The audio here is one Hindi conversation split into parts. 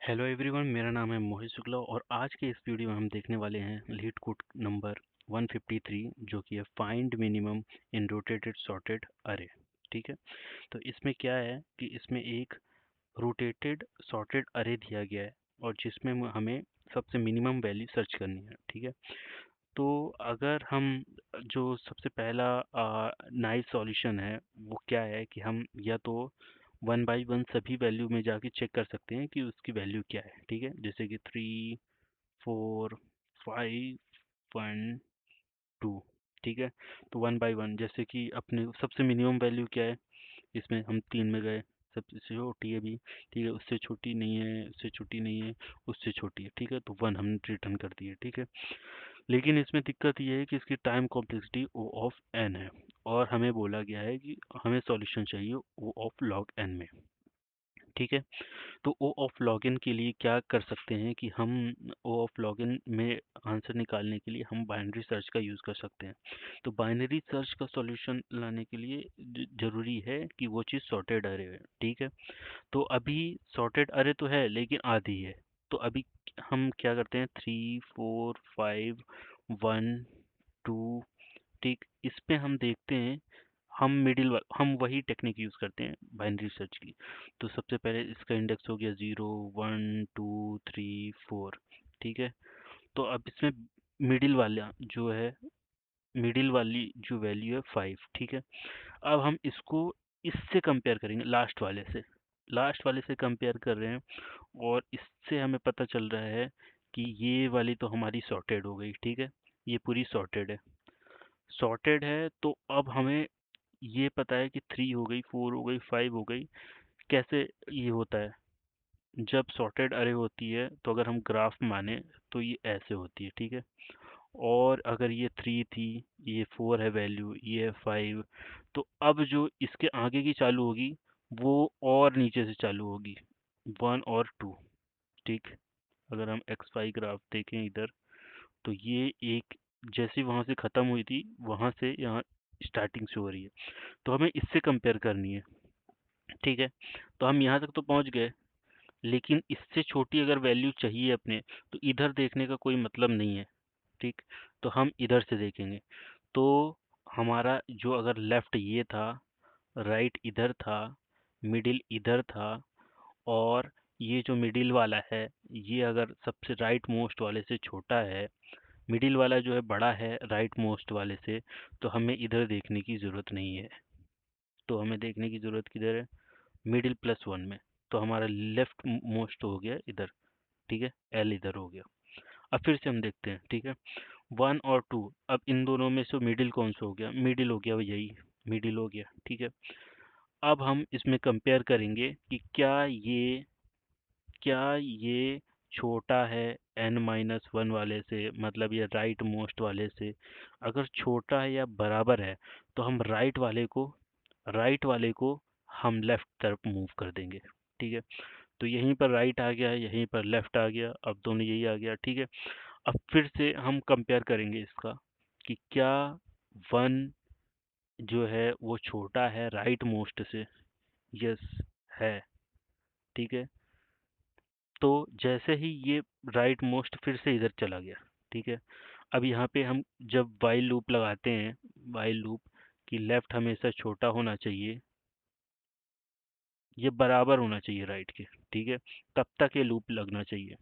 हेलो एवरीवन, मेरा नाम है मोहित शुक्ला और आज के इस वीडियो में हम देखने वाले हैं लीड कोड नंबर 153 जो कि है find minimum in rotated sorted अरे। ठीक है, तो इसमें क्या है कि इसमें एक रोटेटेड सॉर्टेड अरे दिया गया है और जिसमें हमें सबसे मिनिमम वैल्यू सर्च करनी है। ठीक है, तो अगर हम जो सबसे पहला नाइस सॉल्यूशन है वो क्या है कि हम या तो वन बाई वन सभी वैल्यू में जाके चेक कर सकते हैं कि उसकी वैल्यू क्या है। ठीक है, जैसे कि 3, 4, 5, 1, 2। ठीक है, तो वन बाई वन जैसे कि अपने सबसे मिनिमम वैल्यू क्या है, इसमें हम 3 में गए, सबसे छोटी है भी। ठीक है, उससे छोटी नहीं है, उससे छोटी नहीं है, उससे छोटी है। ठीक है, तो 1 हमने रिटर्न कर दिए। ठीक है, लेकिन इसमें दिक्कत ये है कि इसकी time complexity O of n है और हमें बोला गया है कि हमें सॉल्यूशन चाहिए O ऑफ log n में। ठीक है, तो O ऑफ log n के लिए क्या कर सकते हैं कि हम O ऑफ log n में आंसर निकालने के लिए हम बाइनरी सर्च का यूज़ कर सकते हैं। तो बाइनरी सर्च का सॉल्यूशन लाने के लिए ज़रूरी है कि वो चीज़ सॉर्टेड अरे है। ठीक है, तो अभी सॉर्टेड अरे तो है लेकिन आधी है। तो अभी हम क्या करते हैं, 3, 4, 5, 1, 2। ठीक, इस पे हम देखते हैं, हम वही टेक्निक यूज़ करते हैं बाइनरी सर्च की। तो सबसे पहले इसका इंडेक्स हो गया 0, 1, 2, 3, 4। ठीक है, तो अब इसमें मिडिल वाला जो है, मिडिल वाली जो वैल्यू है 5। ठीक है, अब हम इसको इससे कंपेयर करेंगे, लास्ट वाले से कंपेयर कर रहे हैं और इससे हमें पता चल रहा है कि ये वाली तो हमारी सॉर्टेड हो गई। ठीक है, ये पूरी सॉर्टेड है तो अब हमें ये पता है कि 3 हो गई, 4 हो गई, 5 हो गई। कैसे ये होता है, जब सॉर्टेड अरे होती है तो अगर हम ग्राफ माने तो ये ऐसे होती है। ठीक है, और अगर ये 3 थी, ये 4 है वैल्यू, ये है 5, तो अब जो इसके आगे की चालू होगी वो और नीचे से चालू होगी, 1 और 2। ठीक, अगर हम एक्स वाई ग्राफ देखें इधर, तो ये एक जैसी वहां से खत्म हुई थी वहां से यहाँ स्टार्टिंग से हो रही है, तो हमें इससे कंपेयर करनी है। ठीक है, तो हम यहाँ तक तो पहुँच गए, लेकिन इससे छोटी अगर वैल्यू चाहिए अपने, तो इधर देखने का कोई मतलब नहीं है। ठीक, तो हम इधर से देखेंगे। तो हमारा जो अगर लेफ्ट ये था, राइट इधर था, मिडिल इधर था, और ये जो मिडिल वाला है ये अगर सबसे राइट मोस्ट वाले से छोटा है, मिडिल वाला जो है बड़ा है राइट मोस्ट वाले से, तो हमें इधर देखने की ज़रूरत नहीं है। तो हमें देखने की ज़रूरत किधर है, मिडिल प्लस वन में। तो हमारा लेफ्ट मोस्ट हो गया इधर। ठीक है, एल इधर हो गया। अब फिर से हम देखते हैं। ठीक है, 1 और 2, अब इन दोनों में से मिडिल कौन सा हो गया, मिडिल हो गया, यही मिडिल हो गया। ठीक है, अब हम इसमें कंपेयर करेंगे कि क्या ये छोटा है n-1 वाले से, मतलब ये राइट मोस्ट वाले से। अगर छोटा है या बराबर है तो हम राइट वाले को हम लेफ्ट तरफ मूव कर देंगे। ठीक है, तो यहीं पर राइट आ गया, यहीं पर लेफ्ट आ गया, अब दोनों यही आ गया। ठीक है, अब फिर से हम कंपेयर करेंगे इसका कि क्या 1 जो है वो छोटा है राइट मोस्ट से। यस, है। ठीक है, तो जैसे ही ये राइट मोस्ट फिर से इधर चला गया। ठीक है, अब यहाँ पे हम जब वाइल लूप लगाते हैं, वाइल लूप की लेफ्ट हमेशा छोटा होना चाहिए, ये बराबर होना चाहिए राइट के। ठीक है, तब तक ये लूप लगना चाहिए।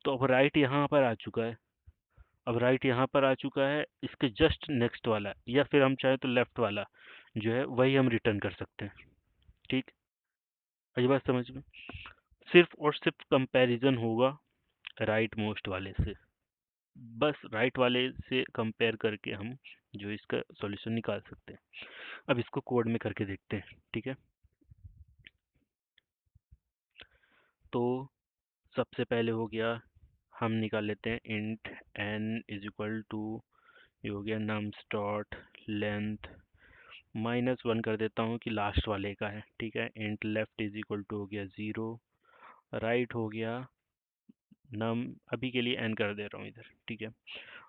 तो अब राइट यहाँ पर आ चुका है, अब राइट यहाँ पर आ चुका है, इसके जस्ट नेक्स्ट वाला या फिर हम चाहे तो लेफ्ट वाला जो है वही हम रिटर्न कर सकते हैं। ठीक, ये बात समझ में, सिर्फ और सिर्फ कंपैरिजन होगा राइट मोस्ट वाले से, बस राइट वाले से कंपेयर करके हम जो इसका सॉल्यूशन निकाल सकते हैं। अब इसको कोड में करके देखते हैं। ठीक है, तो सबसे पहले हो गया, हम निकाल लेते हैं int n is equal to, ये हो गया nums डॉट लेंथ, -1 कर देता हूँ कि लास्ट वाले का है। ठीक है, int left is equal to हो गया 0, राइट हो गया नम, अभी के लिए n कर दे रहा हूँ इधर। ठीक है,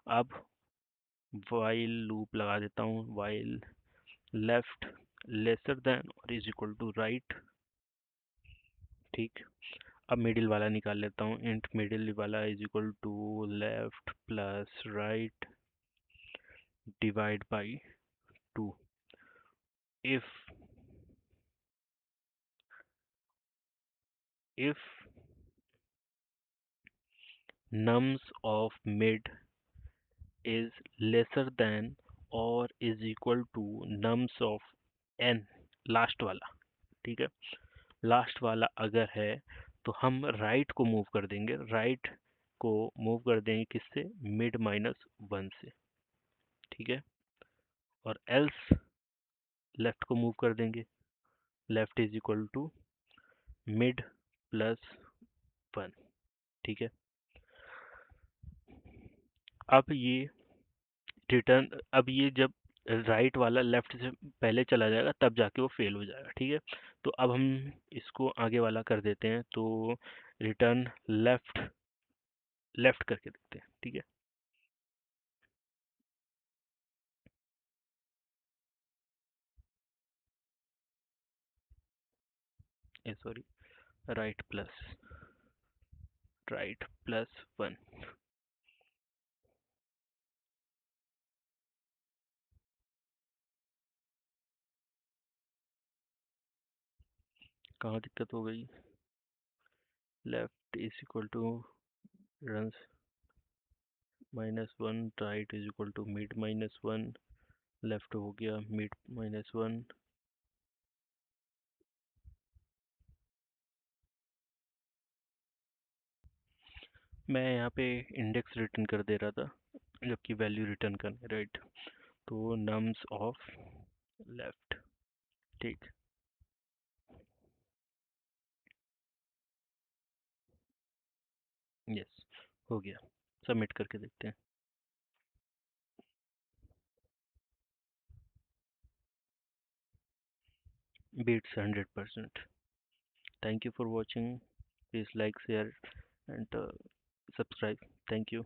अब वाइल लूप लगा देता हूँ, वाइल लेफ्ट लेसर देन और इज इक्वल टू राइट। ठीक, अब मिडिल वाला निकाल लेता हूँ। इंट मिडिल वाला is equal to left plus right divide by 2। if if nums of mid is lesser than or is equal to nums of n, last वाला, ठीक है, लास्ट वाला अगर है तो हम राइट को मूव कर देंगे, राइट को मूव कर देंगे किससे, मिड माइनस 1 से, ठीक है, और एल्स लेफ्ट को मूव कर देंगे, left is equal to mid plus 1, ठीक है। अब ये रिटर्न, अब ये जब राइट वाला लेफ्ट से पहले चला जाएगा तब जाके वो फेल हो जाएगा, ठीक है। तो अब हम इसको आगे वाला कर देते हैं, तो रिटर्न लेफ्ट लेफ्ट करके देखते हैं, ठीक है। Ah sorry, right plus 1। कहाँ दिक्कत हो गई, left is equal to run -1, right is equal to mid -1, left हो गया मिड -1। मैं यहाँ पे इंडेक्स रिटर्न कर दे रहा था जबकि वैल्यू रिटर्न करनी, राइट। तो नम्स ऑफ लेफ्ट, ठीक, यस, हो गया। सबमिट करके देखते हैं। Beats 100%। Thank you for watching, please like share and subscribe, thank you।